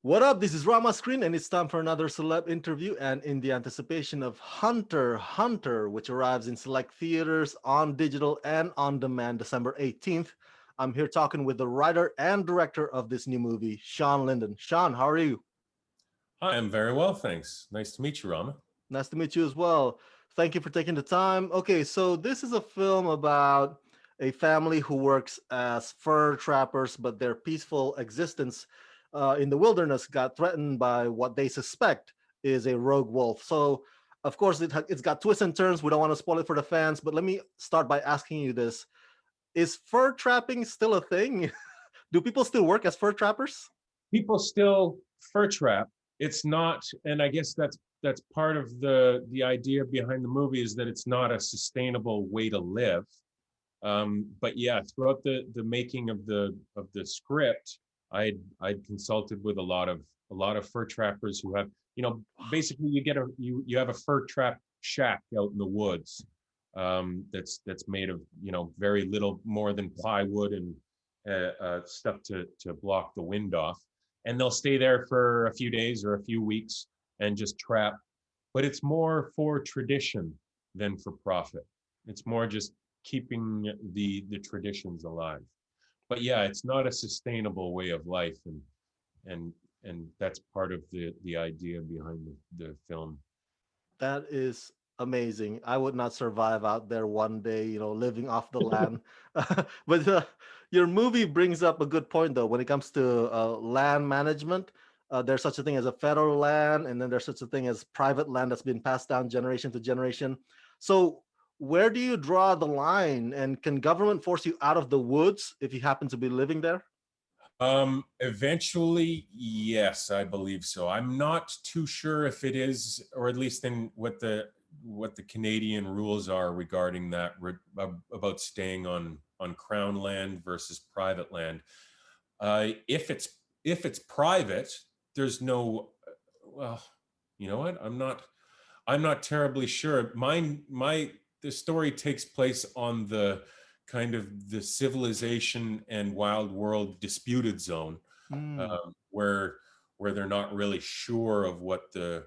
What up? This is Rama Screen, and it's time for another celeb interview. And in the anticipation of Hunter x Hunter, which arrives in select theaters on digital and on demand December 18th, I'm here talking with the writer and director of this new movie, Shawn Linden. Shawn, how are you? Hi, I'm very well, thanks. Nice to meet you, Rama. Nice to meet you as well. Thank you for taking the time. Okay, so this is a film about a family who works as fur trappers, but their peaceful existence in the wilderness got threatened by what they suspect is a rogue wolf. So, of course, it's got twists and turns. We don't want to spoil it for the fans, but let me start by asking you this. Is fur trapping still a thing? Do people still work as fur trappers? People still fur trap. It's not, and I guess that's part of the idea behind the movie is that it's not a sustainable way to live. But yeah, throughout the making of the script, I'd consulted with a lot of fur trappers who have, basically you have a fur trap shack out in the woods, that's made of very little more than plywood and stuff to block the wind off, and they'll stay there for a few days or a few weeks and just trap. But it's more for tradition than for profit. It's more just keeping the traditions alive. But yeah, it's not a sustainable way of life, and and that's part of the idea behind the film. That is amazing. I would not survive out there one day, living off the land. But your movie brings up a good point, though, when it comes to land management. There's such a thing as a federal land, and then there's such a thing as private land that's been passed down generation to generation. So, where do you draw the line? And can government force you out of the woods if you happen to be living there? Eventually, yes, I believe so. I'm not too sure if it is, or at least in what the Canadian rules are regarding that about staying on crown land versus private land. If it's private, there's no. Well, you know what? I'm not terribly sure. The story takes place on the kind of the civilization and wild world disputed zone, Hmm. where they're not really sure of what the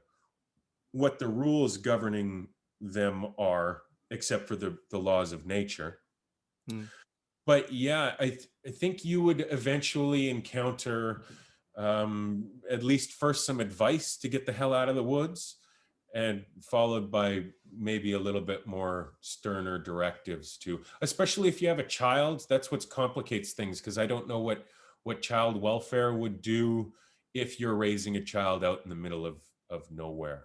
rules governing them are, except for the laws of nature. Hmm. But yeah, I think you would eventually encounter, at least first, some advice to get the hell out of the woods, and followed by maybe a little bit more sterner directives too, especially if you have a child. That's what complicates things, because I don't know what child welfare would do if you're raising a child out in the middle of nowhere.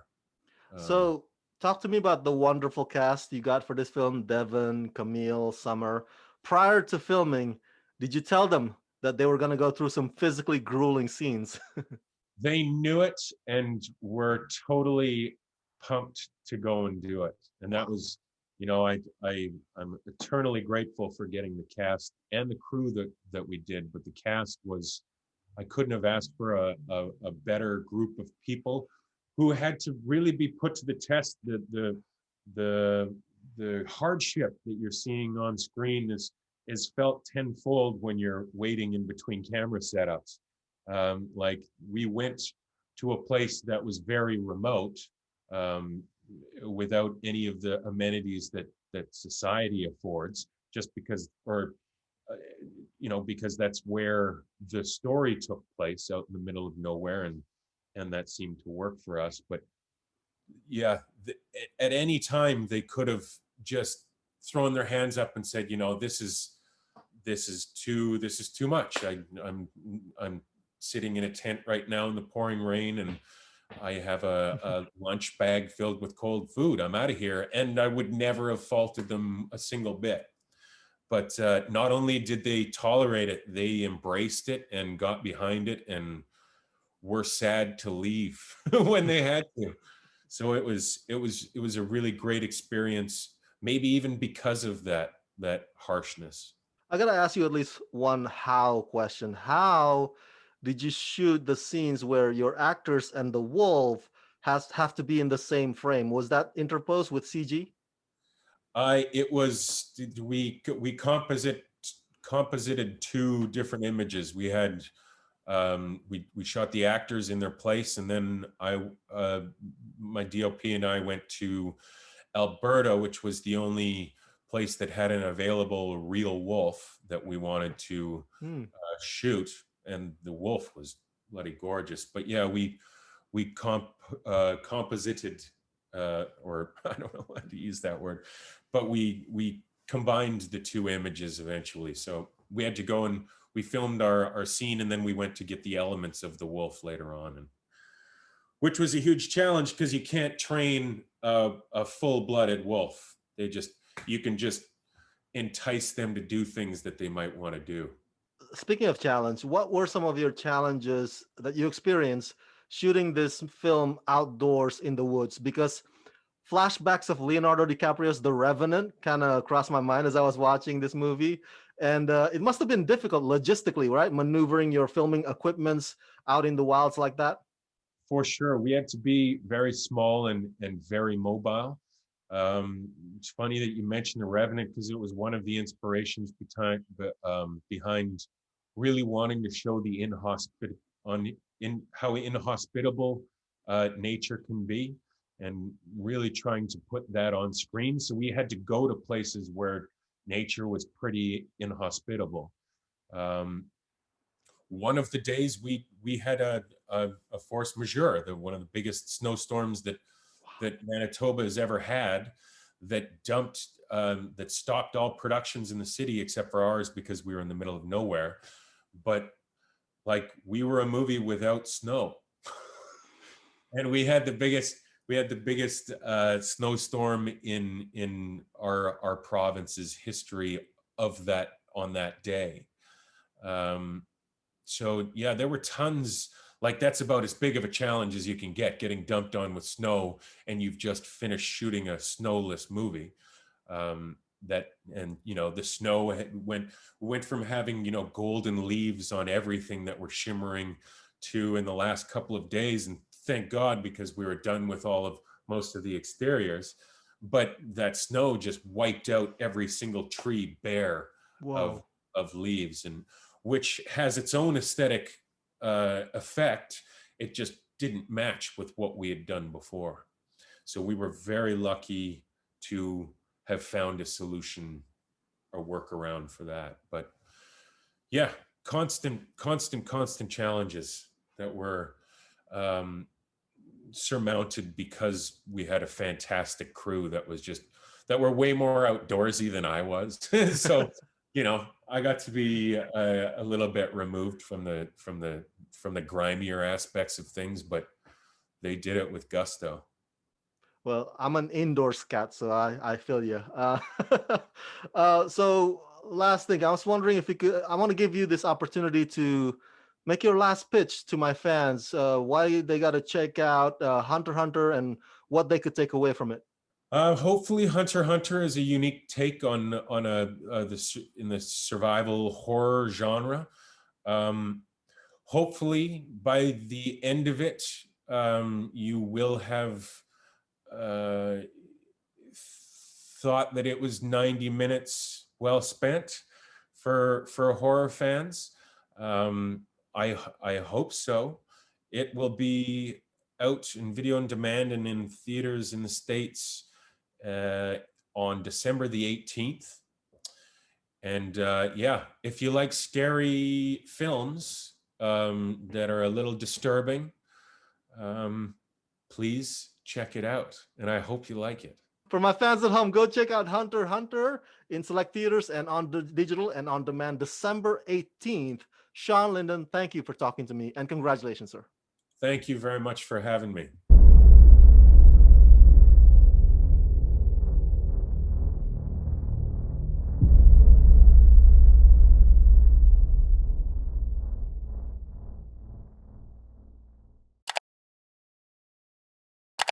um, So, talk to me about the wonderful cast you got for this film, Devon, Camille, Summer. Prior to filming, did you tell them that they were going to go through some physically grueling scenes? they knew it and were totally pumped to go and do it. And that Wow. was, I'm eternally grateful for getting the cast and the crew that we did. But the cast was, I couldn't have asked for a better group of people who had to really be put to the test. The the hardship that you're seeing on screen is felt tenfold when you're waiting in between camera setups. Like, we went to a place that was very remote, um, without any of the amenities that society affords, just because, or uh, because that's where the story took place, out in the middle of nowhere, and that seemed to work for us. But yeah, at any time they could have just thrown their hands up and said, this is too much. I'm sitting in a tent right now in the pouring rain, and I have a lunch bag filled with cold food. I'm out of here. And I would never have faulted them a single bit. But not only did they tolerate it, they embraced it and got behind it, and were sad to leave when they had to. So it was a really great experience, maybe even because of that harshness. I got to ask you at least one how question. How did you shoot the scenes where your actors and the wolf have to be in the same frame? Was that interposed with CG? I it was we composited two different images. We had We shot the actors in their place, and then my DOP and I went to Alberta, which was the only place that had an available real wolf that we wanted to Hmm. shoot, and the wolf was bloody gorgeous. But yeah, we composited, or I don't know how to use that word, but we combined the two images eventually. So we had to go and we filmed our scene, and then we went to get the elements of the wolf later on, and which was a huge challenge because you can't train a full-blooded wolf. You can just entice them to do things that they might want to do. Speaking of challenge, what were some of your challenges that you experienced shooting this film outdoors in the woods? Because flashbacks of Leonardo DiCaprio's The Revenant kind of crossed my mind as I was watching this movie. And it must have been difficult logistically, right? Maneuvering your filming equipments out in the wilds like that. For sure, we had to be very small and very mobile. It's funny that you mentioned the Revenant because it was one of the inspirations behind really wanting to show the in how inhospitable nature can be, and really trying to put that on screen. So we had to go to places where nature was pretty inhospitable. Um, One of the days we had a force majeure, one of the biggest snowstorms that Manitoba has ever had, that stopped all productions in the city except for ours because we were in the middle of nowhere. But like, we were a movie without snow, and we had the biggest snowstorm in our province's history of that on that day. Um, So yeah, there were tons. Like, that's about as big of a challenge as you can get, getting dumped on with snow, and you've just finished shooting a snowless movie. That and the snow went from having golden leaves on everything that were shimmering to, in the last couple of days, and thank God, because we were done with all of most of the exteriors, but that snow just wiped out every single tree bare of Whoa. leaves, and which has its own aesthetic effect. It just didn't match with what we had done before. So we were very lucky to have found a solution or workaround for that. But yeah, constant challenges that were um, surmounted because we had a fantastic crew that were way more outdoorsy than I was. So I got to be a little bit removed from the grimier aspects of things, but they did it with gusto. Well, I'm an indoors cat, so I feel you. So last thing, I was wondering if you could. I want to give you this opportunity to make your last pitch to my fans. Why they got to check out Hunter x Hunter and what they could take away from it. Hopefully, Hunter x Hunter is a unique take on in the survival horror genre. Um, Hopefully, by the end of it, you will have uh, thought that it was 90 minutes well spent for horror fans. Um, I hope so. It will be out in video on demand and in theaters in the States uh, on December the 18th. And yeah, if you like scary films that are a little disturbing, um, please check it out. And I hope you like it. For my fans at home, go check out Hunter x Hunter in select theaters and on the digital and on demand December 18th. Shawn Linden, thank you for talking to me and congratulations, sir. Thank you very much for having me.